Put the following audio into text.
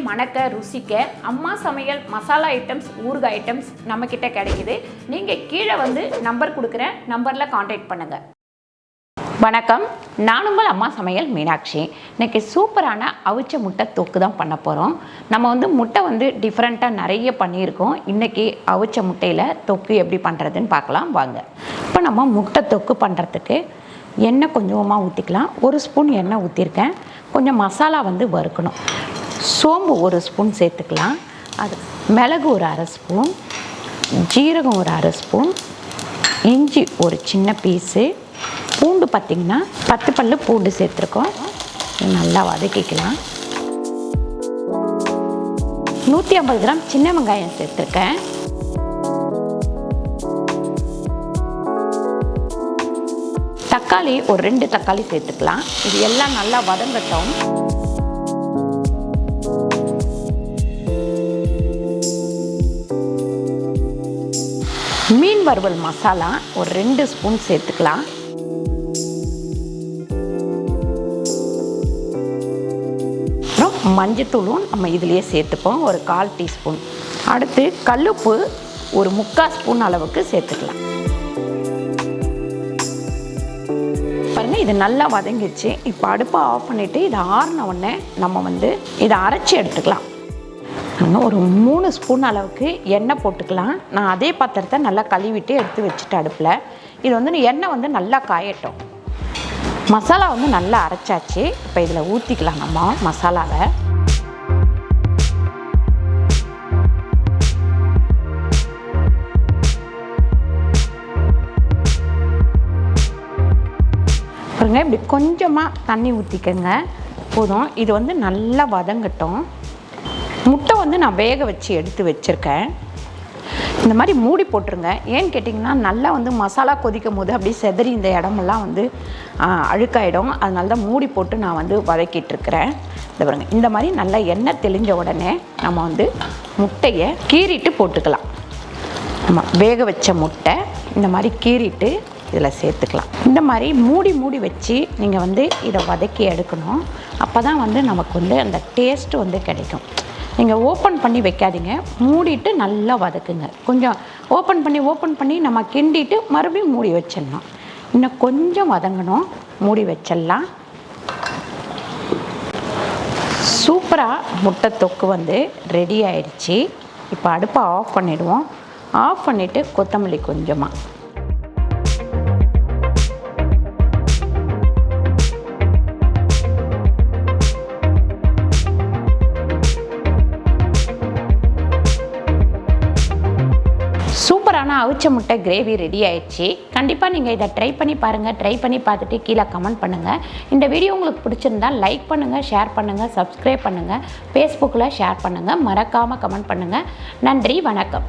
மணக்க ருசிக்க அம்மா சமையல் மசாலா ஐட்டம்ஸ் ஊறுகாய் ஐட்டம்ஸ் நம்மக்கிட்ட கிடைக்குது. நீங்கள் கீழே வந்து நம்பர் கொடுக்குறேன், நம்பரில் காண்டாக்ட் பண்ணுங்கள். வணக்கம், நான் உங்கள் அம்மா சமையல் மீனாட்சி. இன்றைக்கி சூப்பரான அவிச்ச முட்டை தொக்கு தான் பண்ண போகிறோம். நம்ம வந்து முட்டை வந்து டிஃப்ரெண்ட்டாக நிறைய பண்ணியிருக்கோம். இன்றைக்கி அவிச்ச முட்டையில் தொக்கு எப்படி பண்ணுறதுன்னு பார்க்கலாம் வாங்க. இப்போ நம்ம முட்டை தொக்கு பண்ணுறதுக்கு எண்ணெய் கொஞ்சமாக ஊற்றிக்கலாம். 1 ஸ்பூன் எண்ணெய் ஊற்றிருக்கேன். கொஞ்சம் மசாலா வந்து வறுக்கணும். சோம்பு 1 ஸ்பூன் சேர்த்துக்கலாம். அது மிளகு ஒரு 1/2 ஸ்பூன், ஜீரகம் ஒரு 1/2 ஸ்பூன், இஞ்சி ஒரு சின்ன பீஸு, பூண்டு பார்த்திங்கன்னா 10 பல்லு பூண்டு சேர்த்துருக்கோம். நல்லா வதக்கிக்கலாம். 150 கிராம் சின்ன வெங்காயம் சேர்த்துருக்கேன். தக்காளி ஒரு 2 தக்காளி சேர்த்துக்கலாம். இது எல்லாம் நல்லா வதங்கட்டும். மீன் வறுவல் மசாலா ஒரு 2 ஸ்பூன் சேர்த்துக்கலாம். அப்புறம் மஞ்சத்தூளும் நம்ம இதிலேயே சேர்த்துப்போம், ஒரு 1/4 டீஸ்பூன். அடுத்து கல்லுப்பு ஒரு 3/4 ஸ்பூன் அளவுக்கு சேர்த்துக்கலாம். பாருங்கள், இது நல்லா வதங்கிடுச்சு. இப்போ அடுப்பை ஆஃப் பண்ணிவிட்டு இதை ஆறின உடனே நம்ம வந்து இதை அரைச்சி எடுத்துக்கலாம். ஒரு 3 ஸ்பூன் அளவுக்கு எண்ணெய் போட்டுக்கலாம். நான் அதே பாத்திரத்தை நல்லா கழுவிட்டு எடுத்து வச்சுட்டு அடுப்பில் இது வந்து எண்ணெய் வந்து நல்லா காயட்டும். மசாலா வந்து நல்லா அரைச்சாச்சு. இப்போ இதில் ஊற்றிக்கலாம் நம்ம மசாலாவை. பாருங்க, இப்படி கொஞ்சமாக தண்ணி ஊற்றிக்கங்க போதும். இது வந்து நல்லா வதங்கட்டும். முட்டை வந்து நான் வேக வச்சு எடுத்து வச்சுருக்கேன். இந்த மாதிரி மூடி போட்டுருங்க. ஏன்னு கேட்டிங்கன்னா நல்லா வந்து மசாலா கொதிக்கும் போது அப்படியே செதறி இந்த இடமெல்லாம் வந்து அழுக்காயிடும். அதனால தான் மூடி போட்டு நான் வந்து வதக்கிட்டுருக்கிறேன். இந்த பாருங்க, இந்த மாதிரி நல்லா எண்ணெய் தெளிஞ்ச உடனே நம்ம வந்து முட்டையை கீறிட்டு போட்டுக்கலாம். நம்ம வேக வச்ச முட்டை இந்த மாதிரி கீறிட்டு இதில் சேர்த்துக்கலாம். இந்த மாதிரி மூடி வச்சு நீங்கள் வந்து இதை வதக்கி எடுக்கணும். அப்போ தான் வந்து நமக்கு வந்து அந்த டேஸ்ட்டு வந்து கிடைக்கும். நீங்கள் ஓப்பன் பண்ணி வைக்காதீங்க, மூடிட்டு நல்லா வதக்குங்க. கொஞ்சம் ஓப்பன் பண்ணி நம்ம கிண்டிட்டு மறுபடியும் மூடி வச்சிடணும். இன்னும் கொஞ்சம் வதங்கணும், மூடி வச்சிடலாம். சூப்பராக முட்டை தொக்கு வந்து ரெடி ஆயிடுச்சு. இப்போ அடுப்பை ஆஃப் பண்ணிவிடுவோம். ஆஃப் பண்ணிவிட்டு கொத்தமல்லி கொஞ்சமாக, சூப்பரான அவிச்ச முட்டை கிரேவி ரெடி ஆயிடுச்சு. கண்டிப்பாக நீங்கள் இதை ட்ரை பண்ணி பாருங்கள். ட்ரை பண்ணி பார்த்துட்டு கீழே கமெண்ட் பண்ணுங்கள். இந்த வீடியோ உங்களுக்கு பிடிச்சிருந்தால் லைக் பண்ணுங்கள், ஷேர் பண்ணுங்கள், சப்ஸ்கிரைப் பண்ணுங்கள், ஃபேஸ்புக்கில் ஷேர் பண்ணுங்கள், மறக்காமல் கமெண்ட் பண்ணுங்கள். நன்றி, வணக்கம்.